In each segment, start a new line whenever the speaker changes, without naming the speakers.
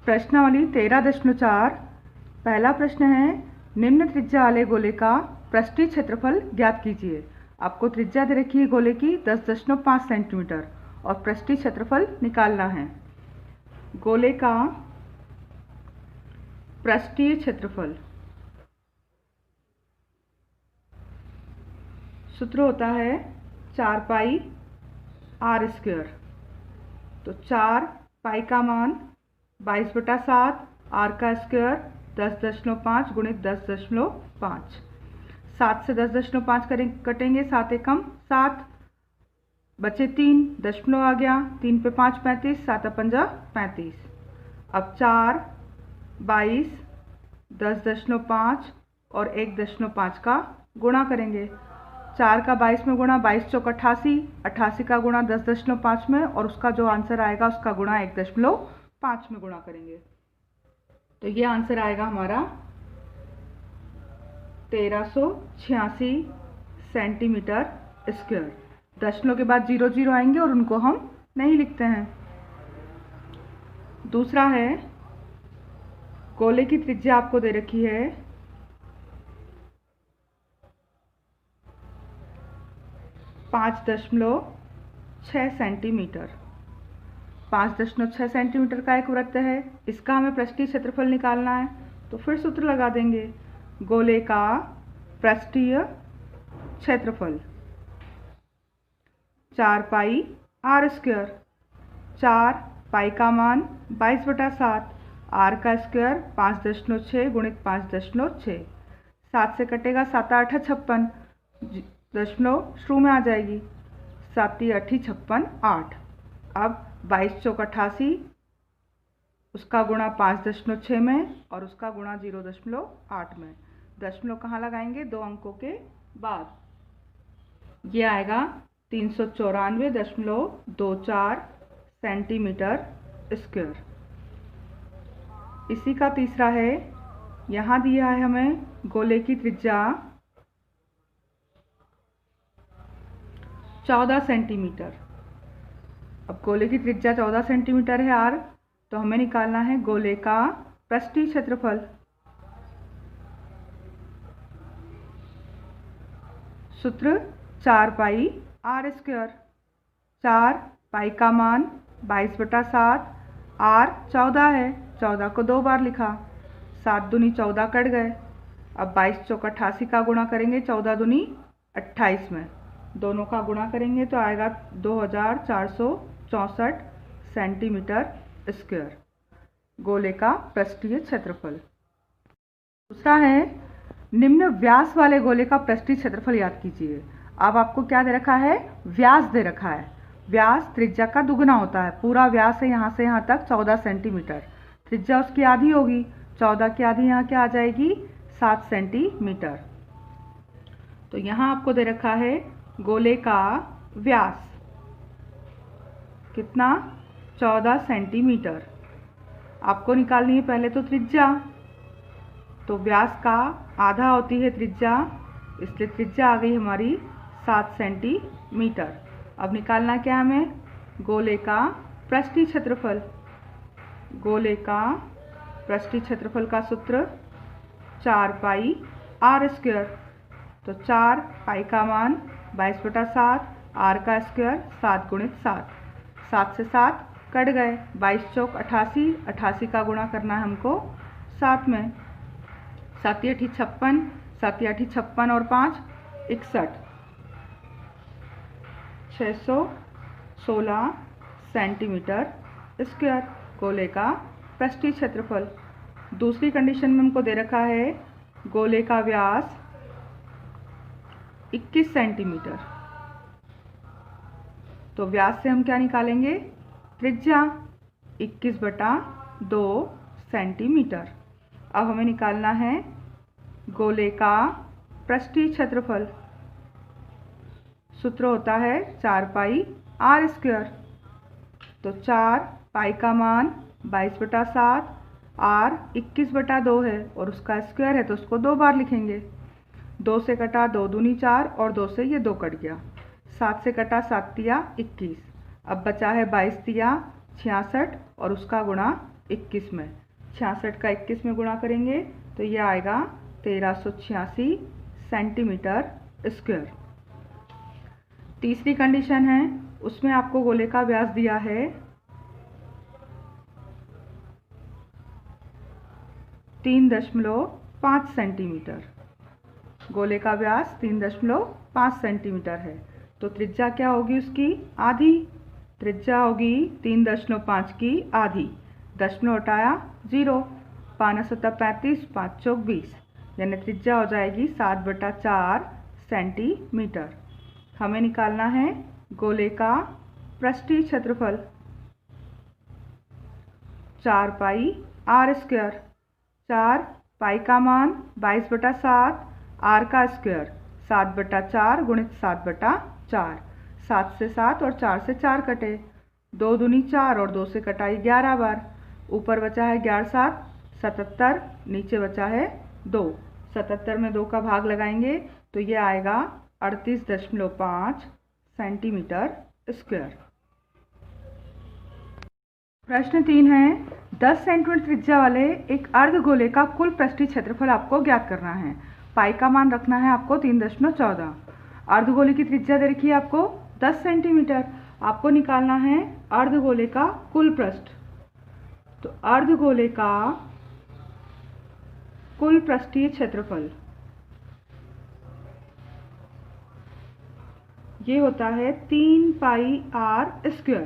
प्रश्नावली 13.4। पहला प्रश्न है, निम्न त्रिज्या वाले गोले का पृष्ठीय क्षेत्रफल ज्ञात कीजिए। आपको त्रिज्या दे रखी है गोले की 10.5 सेंटीमीटर और पृष्ठीय क्षेत्रफल निकालना है। गोले का पृष्ठीय क्षेत्रफल सूत्र होता है 4 पाई आर स्क्वायर। तो 4 पाई का मान 22/7, आर का स्क्वायर 10.5 गुणित 10.5। 7 से 10.5 कटेंगे, 7 एकम 7, बचे 3, दशमलव आ गया, 3 पे 5 35, 7 पंजा 35। अब 4, 22, 10.5 और 1.5 का गुणा करेंगे। 4 का 22 में गुणा, 22 चौक 88, 88 का गुणा 10.5 में और उसका जो आंसर आएगा उसका गुणा 1.5 में गुणा करेंगे। तो ये आंसर आएगा हमारा 1386 सेंटीमीटर स्क्वायर। दशमलव के बाद 00 आएंगे और उनको हम नहीं लिखते हैं। दूसरा है, गोले की त्रिज्या आपको दे रखी है 5.6 सेंटीमीटर। 5.6 सेंटीमीटर का एक वृत्त है, इसका हमें पृष्ठीय क्षेत्रफल निकालना है। तो फिर सूत्र लगा देंगे, गोले का पृष्ठीय क्षेत्रफल 4 पाई आर स्क्वायर। 4 पाई का मान 22/7, आर का स्क्वायर 5.6 गुणित 5.6। 7 से कटेगा, 7 8 56, दशमलव शुरू में आ जाएगी, 7 8 56 8। अब 22 चौक 88, उसका गुणा 5.6 में और उसका गुणा 0.8 में। दशमलव कहाँ लगाएंगे? 2 अंकों के बाद। ये आएगा 394.24 सेंटीमीटर स्क्वायर। इसी का तीसरा है, यहाँ दिया है हमें गोले की त्रिज्या 14 सेंटीमीटर। अब गोले की त्रिज्या 14 सेंटीमीटर है आर, तो हमें निकालना है गोले का पृष्ठीय क्षेत्रफल। सूत्र 4 पाई आर स्क्वायर। 4 पाई का मान 22/7, आर 14 है, 14 को 2 बार लिखा, 7 दूनी 14 कट गए। अब 22 चौक 88 का गुणा करेंगे 14 दूनी 28 में, दोनों का गुणा करेंगे तो आएगा 2464 सेंटीमीटर स्क्वायर। गोले का पृष्ठीय क्षेत्रफल। दूसरा है, निम्न व्यास वाले गोले का पृष्ठीय क्षेत्रफल याद कीजिए। अब आपको क्या दे रखा है? व्यास दे रखा है। व्यास त्रिज्या का दुगना होता है। पूरा व्यास है यहाँ से यहाँ तक 14 सेंटीमीटर, त्रिज्या उसकी आधी होगी, 14 की आधी यहाँ क्या आ जाएगी? 7 सेंटीमीटर। तो यहाँ आपको दे रखा है गोले का व्यास कितना? 14 सेंटीमीटर। आपको निकालनी है पहले तो त्रिज्या, तो व्यास का आधा होती है त्रिज्या, इसलिए त्रिज्या आ गई हमारी 7 सेंटीमीटर। अब निकालना क्या हमें? गोले का पृष्ठीय क्षेत्रफल। गोले का पृष्ठीय क्षेत्रफल का सूत्र 4 पाई आर स्क्वायर। तो 4 पाई का मान 22/7, आर का स्क्वायर 7 गुणित 7, 7 से 7 कट गए, 22 चौक 88, 88 का गुणा करना है हमको 7 में, 7 8 56, 7 8 56 और 5 61, 616 सेंटीमीटर स्क्वायर गोले का पृष्ठीय क्षेत्रफल। दूसरी कंडीशन में हमको दे रखा है गोले का व्यास 21 सेंटीमीटर। तो व्यास से हम क्या निकालेंगे? त्रिज्या 21/2 सेंटीमीटर। अब हमें निकालना है गोले का पृष्ठीय क्षेत्रफल। सूत्र होता है 4 पाई आर स्क्वायर। तो 4 पाई का मान 22/7, आर 21/2 है और उसका स्क्वायर है तो उसको 2 बार लिखेंगे। 2 से कटा 2 दूनी 4 और 2 से ये 2 कट गया, 7 से कटा 7 तिया 21। अब बचा है 22 तिया 66 और उसका गुणा 21 में, 66 का 21 में गुणा करेंगे तो ये आएगा 1386 सेंटीमीटर स्क्वायर। तीसरी कंडीशन है, उसमें आपको गोले का व्यास दिया है 3.5 सेंटीमीटर। गोले का व्यास 3.5 सेंटीमीटर है, तो त्रिज्या क्या होगी उसकी? आधी। त्रिज्या होगी 3.5 की आधी। दशमलव हटाया 0, 5×7=35, 5×4=20, यानी त्रिज्या हो जाएगी 7/4 सेंटीमीटर। हमें निकालना है गोले का पृष्ठीय क्षेत्रफल 4πr²। 4 पाई का मान 22/7, r का स्क्वायर 7/4 गुणित 7/4। 7 से 7 और 4 से 4 कटे, 2 दूनी 4 और 2 से कटाई 11 बार। ऊपर बचा है 11 7 77, नीचे बचा है 2। 77 में 2 का भाग लगाएंगे तो ये आएगा 38.5 सेंटीमीटर स्क्वायर। प्रश्न 3 है, 10 सेंटीमीटर त्रिज्या वाले एक अर्धगोले का कुल पृष्ठीय क्षेत्रफल आपको ज्ञात करना है। पाई का मान रखना है आपको 3.14। अर्धगोले की त्रिज्या दे रखी है आपको 10 सेंटीमीटर। आपको निकालना है अर्धगोले का कुल पृष्ठ। तो अर्धगोले का कुल पृष्ठीय क्षेत्रफल ये होता है 3πr²।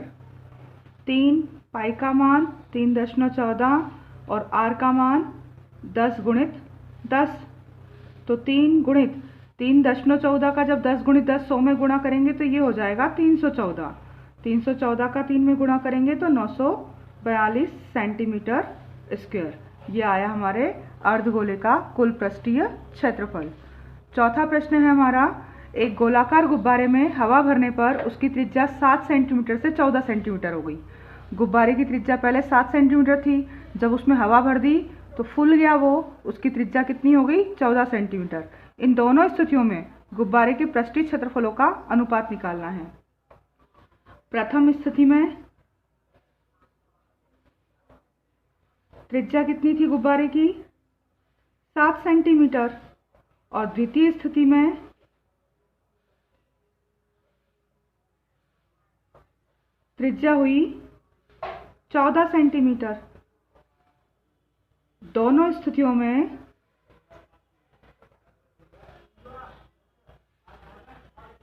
3 पाई का मान 3.14 और r का मान 10 गुणित 10। तो 3 गुणित 3.14 का जब 10 गुणित 10 100 में गुणा करेंगे तो ये हो जाएगा 314। 314 का 3 में गुणा करेंगे तो 942 सेंटीमीटर स्क्वायर। ये आया हमारे अर्धगोले का कुल पृष्ठीय क्षेत्रफल। चौथा प्रश्न है हमारा, एक गोलाकार गुब्बारे में हवा भरने पर उसकी त्रिज्या 7 सेंटीमीटर से 14 सेंटीमीटर हो गई। गुब्बारे की त्रिज्या पहले 7 सेंटीमीटर थी, जब उसमें हवा भर दी तो फूल गया वो, उसकी त्रिज्या कितनी हो गई? 14 सेंटीमीटर। इन दोनों स्थितियों में गुब्बारे के पृष्ठीय क्षेत्रफलों का अनुपात निकालना है। प्रथम स्थिति में त्रिज्या कितनी थी गुब्बारे की? 7 सेंटीमीटर। और द्वितीय स्थिति में त्रिज्या हुई 14 सेंटीमीटर। दोनों स्थितियों में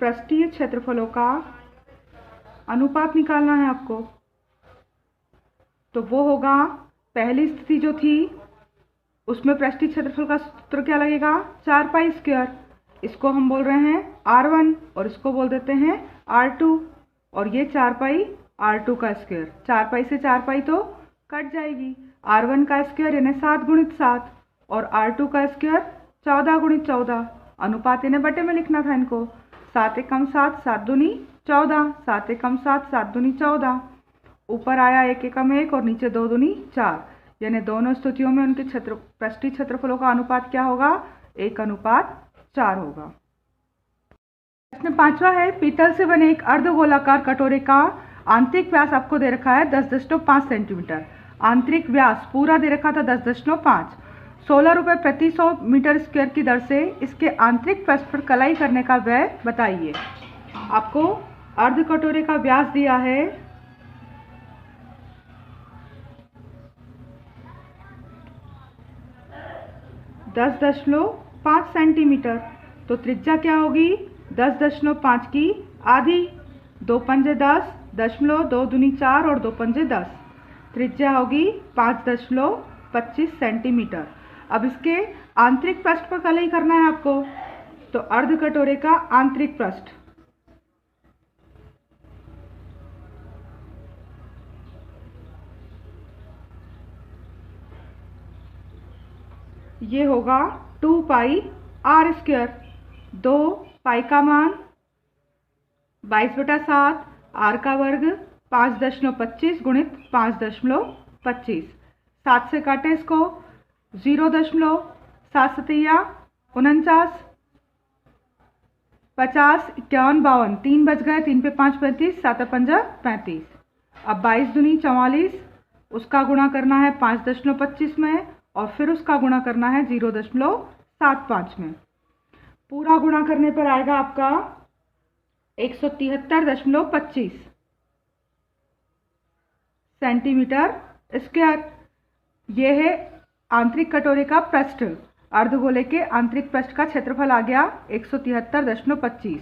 पृष्ठीय क्षेत्रफलों का अनुपात निकालना है आपको। तो वो होगा, पहली स्थिति जो थी उसमें पृष्ठीय क्षेत्रफल का सूत्र क्या लगेगा? 4π²। इसको हम बोल रहे हैं r1 और इसको बोल देते हैं r2। और ये 4π r2 का स्क्वायर। 4π से 4π तो कट जाएगी। r1 का स्क्वायर यानी 7 गुणित 7 और r2 का स्क्वायर 14 गुणित 14। अनुपात इन्हें बटे में लिखना था इनको। 7 एकम 7, 7 दूनी 14, 7 एकम 7, 7 दूनी 14। ऊपर आया 1 एकम 1 और नीचे 2 दूनी 4, यानी दोनों स्थितियों में उनके पृष्ठीय क्षेत्रफलों का अनुपात क्या होगा? 1:4 होगा। प्रश्न 5वां है, पीतल से बने एक अर्धगोलाकार कटोरे का आंतरिक व्यास आपको दे रखा है 10.5 सेंटीमीटर। आंतरिक व्यास पूरा दे रखा था 10.5। 16 रुपये प्रति 100 मीटर स्क्वायर की दर से इसके आंतरिक पृष्ठ पर कलाई करने का व्यय बताइए। आपको अर्ध कटोरे का व्यास दिया है 10.5 सेंटीमीटर। तो त्रिज्या क्या होगी? 10.5 की आधी। 2 पंजे 10, 2 दूनी 4 और 2 पंजे 10। त्रिज्या होगी 5.25 सेंटीमीटर। अब इसके आंतरिक पृष्ठ पर कलाई करना है आपको। तो अर्ध कटोरे का आंतरिक पृष्ठ ये होगा 2πr²। 2 पाई का मान 22/7, r का वर्ग 5.25 गुणित 5.25। 7 से काटे इसको, 0.7 49, 50, 51, 52, 3 बच गए, 3 पे 5 35, 7 पंजा 35। अब 22 दूनी 44, उसका गुणा करना है 5.25 में और फिर उसका गुणा करना है 0.75 में। पूरा गुणा करने पर आएगा आपका 173.25 सेंटीमीटर स्क्वायर। यह है आंतरिक कटोरे का पृष्ठ। अर्धगोले के आंतरिक पृष्ठ का क्षेत्रफल आ गया 173.25।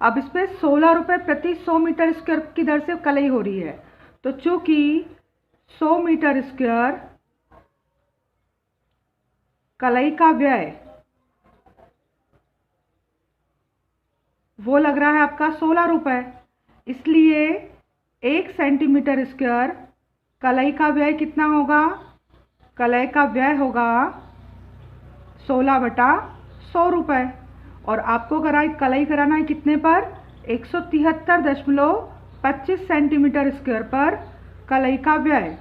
अब इस पर 16 रुपये प्रति 100 मीटर स्क्वायर की दर से कलई हो रही है। तो चूंकि 100 मीटर स्क्वायर कलई का व्यय वो लग रहा है आपका 16 रुपये, इसलिए 1 सेंटीमीटर स्क्वायर कलई का व्यय कितना होगा? कलई का व्यय होगा 16/100 रुपये। और आपको कलई कराना है कितने पर? 173.25 सेंटीमीटर स्क्वायर पर कलई का व्यय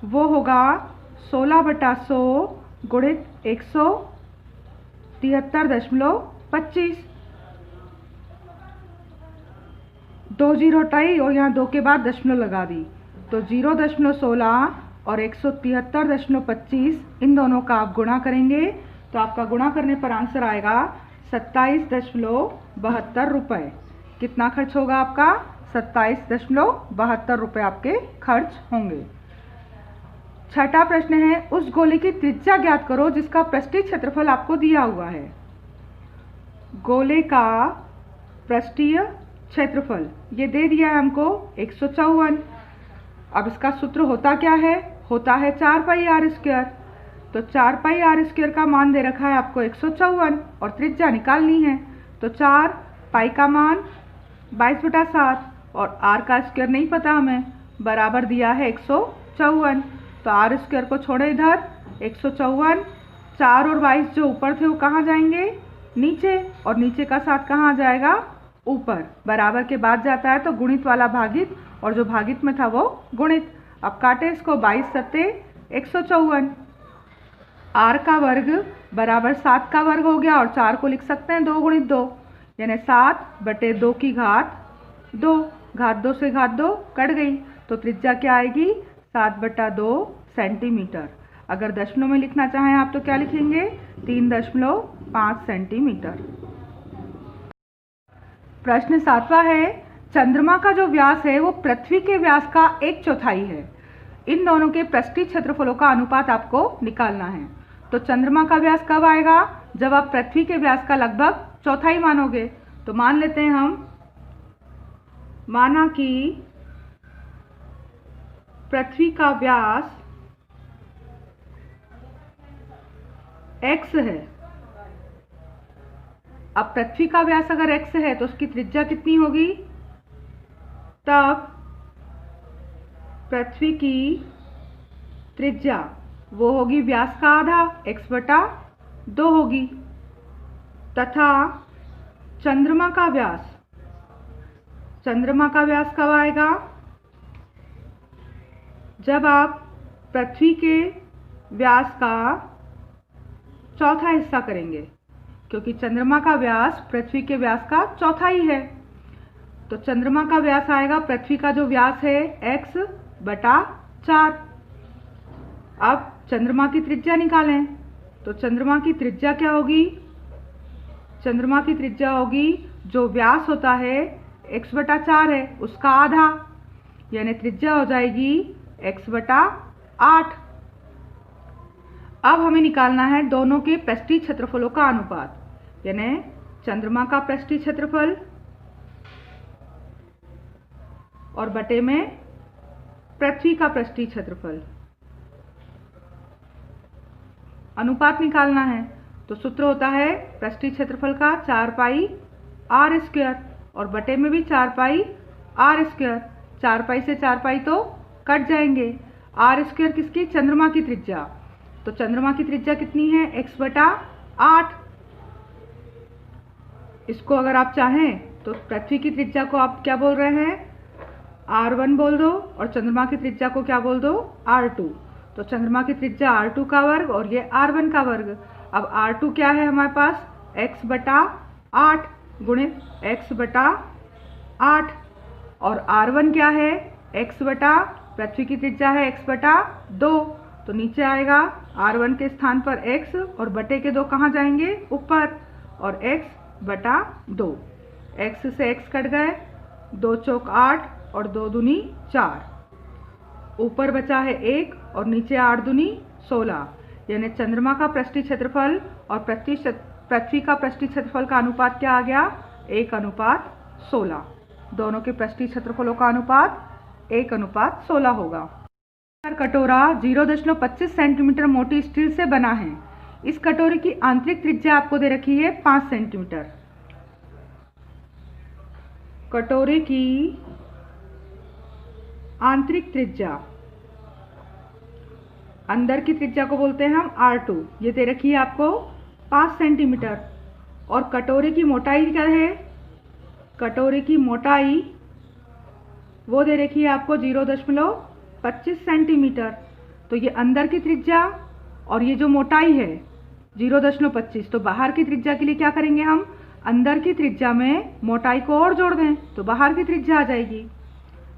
वो होगा 16/100 गुणित 173.25। 2 जीरो हटाई और यहाँ 2 के बाद दशमलव लगा दी, तो 0.16 और 173.25 इन दोनों का आप गुणा करेंगे तो आपका गुणा करने पर आंसर आएगा 27.72 रुपये। कितना खर्च होगा आपका? 27.72 रुपये आपके खर्च होंगे। छठा प्रश्न है, उस गोले की त्रिज्या ज्ञात करो जिसका पृष्ठीय क्षेत्रफल आपको दिया हुआ है। गोले का पृष्ठीय क्षेत्रफल ये दे दिया है हमको 154। अब इसका सूत्र होता क्या है? होता है 4πr²। तो 4πr² का मान दे रखा है आपको 154 और त्रिज्या निकालनी है। तो 4 पाई का मान 22/7 और r का स्क्वायर नहीं पता हमें, बराबर दिया है 154। तो r² को छोड़े इधर, 154 4 और 22 जो ऊपर थे वो कहाँ जाएंगे? नीचे, और नीचे का 7 कहाँ जाएगा? ऊपर। बराबर के बाद जाता है तो गुणित वाला भागित और जो भागित में था वो गुणित। अब काटे इसको, 22 सत्ते 154। r का वर्ग बराबर 7 का वर्ग हो गया और 4 को लिख सकते हैं 2 गुणित 2 यानी 7/2 की घात 2। घात 2 से घात 2 कट गई तो त्रिज्या क्या आएगी? 7/2 सेंटीमीटर। अगर दशमलव में लिखना चाहें आप तो क्या लिखेंगे? 3.5 सेंटीमीटर। प्रश्न 7वां है, चंद्रमा का जो व्यास है वो पृथ्वी के व्यास का 1/4 है। इन दोनों के पृष्ठीय क्षेत्रफलों का अनुपात आपको निकालना है। तो चंद्रमा का व्यास कब आएगा? जब आप पृथ्वी के व्यास का लगभग 1/4 मानोगे। तो मान लेते हैं हम, माना कि पृथ्वी का व्यास x है। अब पृथ्वी का व्यास अगर x है तो उसकी त्रिज्या कितनी होगी? तब पृथ्वी की त्रिज्या वो होगी व्यास का आधा, x/2 होगी। तथा चंद्रमा का व्यास कब आएगा? जब आप पृथ्वी के व्यास का चौथा हिस्सा करेंगे, क्योंकि चंद्रमा का व्यास पृथ्वी के व्यास का चौथा ही है। तो चंद्रमा का व्यास आएगा, पृथ्वी का जो व्यास है x/4। अब चंद्रमा की त्रिज्या निकालें तो चंद्रमा की त्रिज्या क्या होगी? चंद्रमा की त्रिज्या होगी जो व्यास होता है x/4 है उसका आधा, यानी त्रिज्या हो जाएगी x/8। अब हमें निकालना है दोनों के पृष्ठीय क्षेत्रफलों का अनुपात, यानी चंद्रमा का पृष्ठीय क्षेत्रफल और बटे में पृथ्वी का पृष्ठीय क्षेत्रफल। अनुपात निकालना है तो सूत्र होता है पृष्ठीय क्षेत्रफल का 4πr² और बटे में भी 4πr²। 4π से 4π तो कट जाएंगे। r² किसकी? चंद्रमा की त्रिज्या। तो चंद्रमा की त्रिज्या कितनी है? x/8। इसको अगर आप चाहें तो पृथ्वी की त्रिज्या को आप क्या बोल रहे हैं? r1 बोल दो और चंद्रमा की त्रिज्या को क्या बोल दो? r2। तो चंद्रमा की त्रिज्या r2 का वर्ग और ये r1 का वर्ग। अब r2 क्या है हमारे पास? x/8 गुणित x/8 और r1 क्या है? x बटा, पृथ्वी की त्रिज्या है x बटा 2, तो नीचे आएगा r1 के स्थान पर x और बटे के 2 कहाँ जाएंगे, ऊपर, और x बटा 2। x से x कट गए, 2 चौक 8 और 2 दूनी 4, ऊपर बचा है 1 और नीचे 8 दूनी 16, यानी चंद्रमा का पृष्ठीय क्षेत्रफल और पृथ्वी का पृष्ठीय क्षेत्रफल का अनुपात क्या आ गया, 1:16। दोनों के पृष्ठीय क्षेत्रफलों का अनुपात 1:16 होगा। कटोरा 0.25 सेंटीमीटर मोटी स्टील से बना है। इस कटोरे की आंतरिक त्रिज्या आपको दे रखी है 5 सेंटीमीटर। कटोरे की आंतरिक त्रिज्या, अंदर की त्रिज्या को बोलते हैं हम R2, ये दे रखी है आपको 5 सेंटीमीटर। और कटोरे की मोटाई क्या है, कटोरे की मोटाई वो दे रखी है आपको 0.25 सेंटीमीटर। तो ये अंदर की त्रिज्या और ये जो मोटाई है 0.25, तो बाहर की त्रिज्या के लिए क्या करेंगे हम, अंदर की त्रिज्या में मोटाई को और जोड़ दें तो बाहर की त्रिज्या आ जाएगी।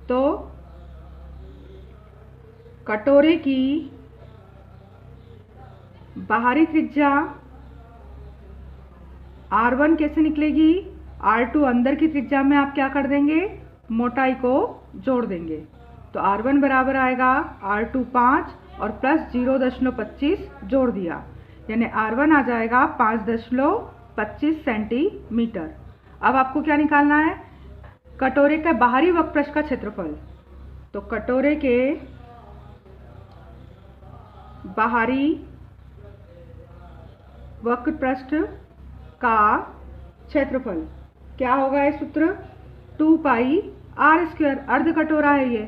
तो कटोरे की बाहरी त्रिज्या R1 कैसे निकलेगी, R2 अंदर की त्रिज्या में आप क्या कर देंगे, मोटाई को जोड़ देंगे। तो R1 बराबर आएगा R2 5 और प्लस 0.25 जोड़ दिया, यानी R1 आ जाएगा 5.25 सेंटीमीटर। अब आपको क्या निकालना है, कटोरे का बाहरी वक्रपृष्ठ का क्षेत्रफल। तो कटोरे के बाहरी वक्रपृष्ठ का क्षेत्रफल क्या होगा, ये सूत्र 2 पाई आर स्क्वायर। अर्ध कटोरा है ये,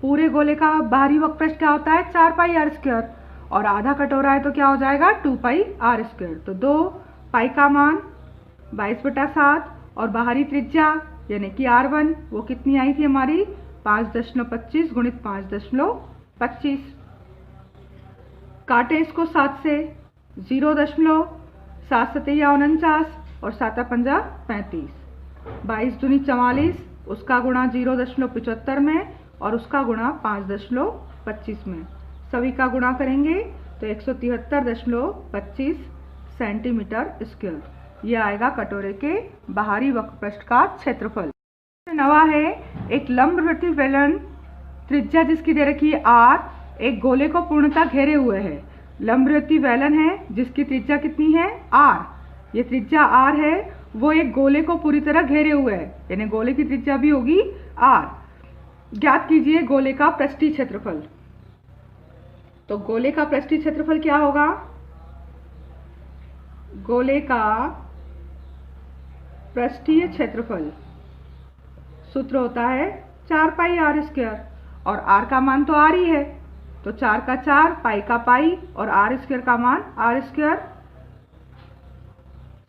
पूरे गोले का बाहरी वक्रपृष्ठ क्या होता है 4 पाई आर स्क्वायर, और आधा कटोरा है तो क्या हो जाएगा 2 पाई आर स्क्वायर। तो 2 पाई का मान 22/7 और बाहरी त्रिज्या यानी कि R1 वो कितनी आई थी हमारी 5.25 गुणित 5.25। काटें इसको 7 से, 0.7 सतैया 49 और 7 पंजा 35, 22 दूनी 44, उसका गुणा 0.75 में और उसका गुणा 5.25 में, सभी का गुणा करेंगे तो 173.25 सेंटीमीटर स्क्वायर। यह आएगा कटोरे के बाहरी वक्रपृष्ठ का क्षेत्रफल। नवा है एक लंबवर्ती बेलन, त्रिज्या जिसकी दे रखी है R, एक गोले को पूर्णतः घेरे हुए है। लंबवर्ती बेलन है जिसकी त्रिज्या कितनी है R, ये त्रिज्या R है, वो एक गोले को पूरी तरह घेरे हुए है, यानी गोले की त्रिज्या भी होगी R। ज्ञात कीजिए गोले का पृष्ठीय क्षेत्रफल। तो गोले का पृष्ठीय क्षेत्रफल क्या होगा, गोले का पृष्ठीय क्षेत्रफल सूत्र होता है 4 पाई आर स्क्वायर, और R का मान तो R ही है, तो 4 का 4, पाई का पाई और आर स्क्वायर का मान R स्क्वायर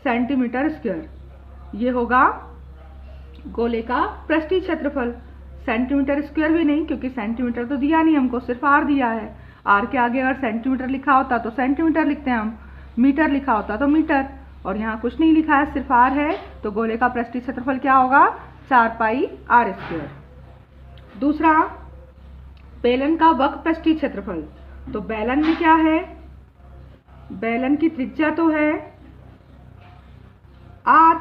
सेंटीमीटर स्क्वायर। ये होगा गोले का पृष्ठीय क्षेत्रफल। सेंटीमीटर स्क्वायर भी नहीं, क्योंकि सेंटीमीटर तो दिया नहीं हमको, सिर्फ R दिया है। R के आगे अगर सेंटीमीटर लिखा होता तो सेंटीमीटर लिखते हैं हम, मीटर लिखा होता तो मीटर, और यहाँ कुछ नहीं लिखा है, सिर्फ R है, तो गोले का पृष्ठीय क्षेत्रफल क्या होगा 4 पाई आर स्क्वायर। दूसरा, बेलन का वक्र पृष्ठीय क्षेत्रफल। तो बेलन में क्या है, बेलन की त्रिज्या तो है R,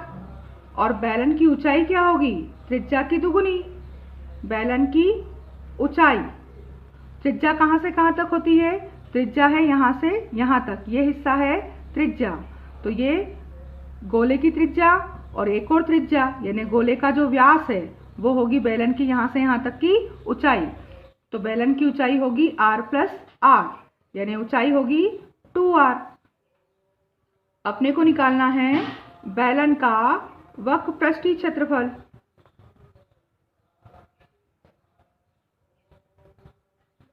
और बेलन की ऊंचाई क्या होगी त्रिज्या की दुगुनी। बेलन की ऊंचाई, त्रिज्या कहाँ से कहाँ तक होती है, त्रिज्या है यहाँ से यहाँ तक, ये हिस्सा है त्रिज्या, तो ये गोले की त्रिज्या और एक और त्रिज्या यानी गोले का जो व्यास है वो होगी बेलन की यहाँ से यहाँ तक की ऊंचाई। तो बेलन की ऊंचाई होगी R प्लस R, यानी ऊंचाई होगी 2R। अपने को निकालना है बेलन का वक्र पृष्ठीय क्षेत्रफल।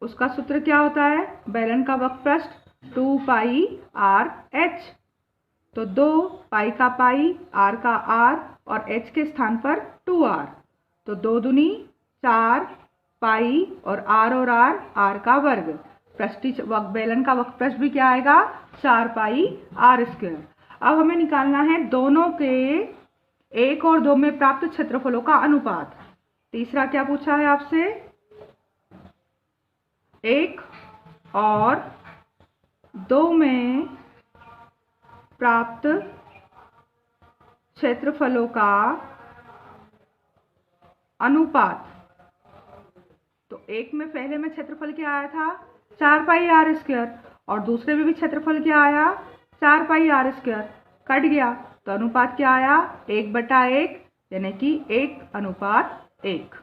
उसका सूत्र क्या होता है, बेलन का वक्र पृष्ठ 2 पाई R H। तो 2 पाई का पाई, R का R और H के स्थान पर 2R, तो 2 दूनी 4 पाई और R का वर्ग। पृष्ठीय बेलन का वक्र पृष्ठ भी क्या आएगा 4 पाई R स्क्वायर। अब हमें निकालना है दोनों के 1 और 2 में प्राप्त क्षेत्रफलों का अनुपात। तीसरा क्या पूछा है आपसे, 1 और 2 में प्राप्त क्षेत्रफलों का अनुपात। तो एक में पहले में क्षेत्रफल क्या आया था 4 पाई आर स्क्वायर और दूसरे में भी क्षेत्रफल क्या आया 4 पाई आर स्क्वायर, कट गया तो अनुपात क्या आया 1/1 यानी कि 1:1।